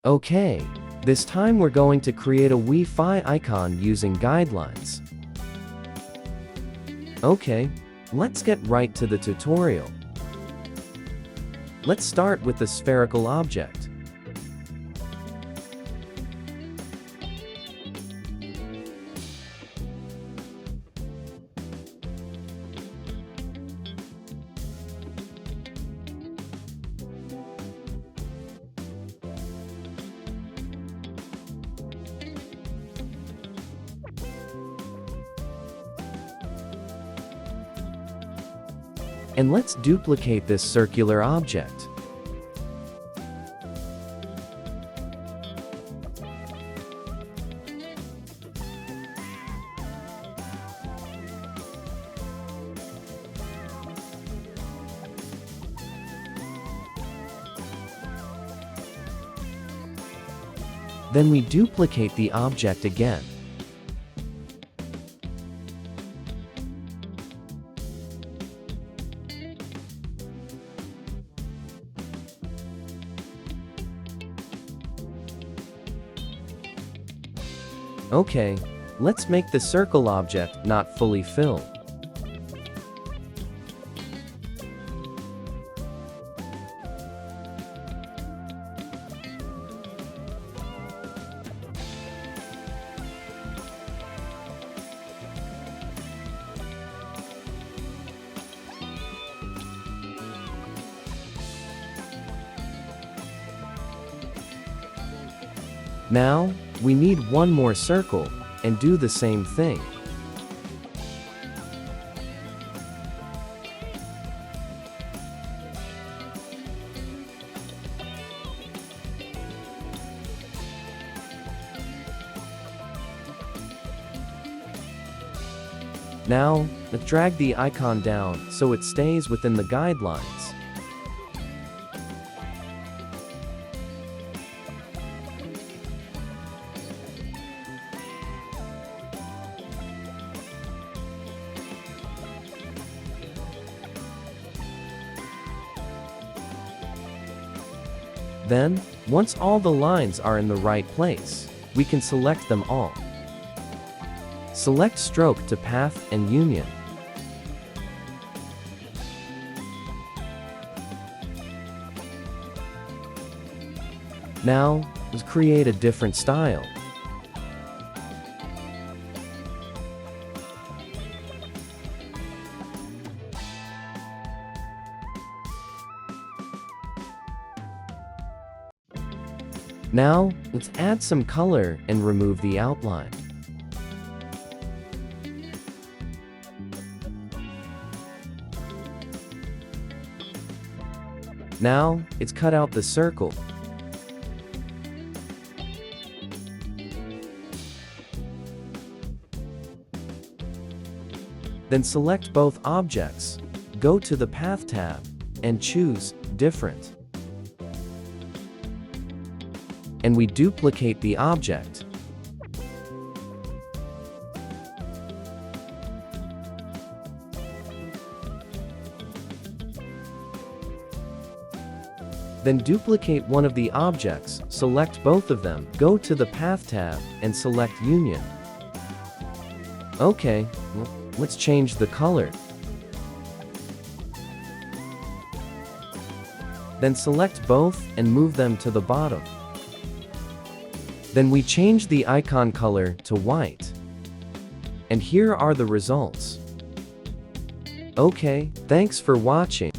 Okay, this time we're going to create a Wi-Fi icon using guidelines. Okay, let's get right to the tutorial. Let's start with the spherical object. And let's duplicate this circular object. Then we duplicate the object again. Okay, let's make the circle object not fully filled. Now, we need one more circle, and do the same thing. Now, let's drag the icon down so it stays within the guidelines. Then, once all the lines are in the right place, we can select them all. Select Stroke to Path and Union. Now, let's create a different style. Now, let's add some color and remove the outline. Now, let's cut out the circle. Then select both objects, go to the Path tab, and choose Different. And we duplicate the object. Then duplicate one of the objects, select both of them, go to the Path tab, and select Union. Okay, let's change the color. Then select both and move them to the bottom. Then we change the icon color to white. And here are the results. Okay, thanks for watching.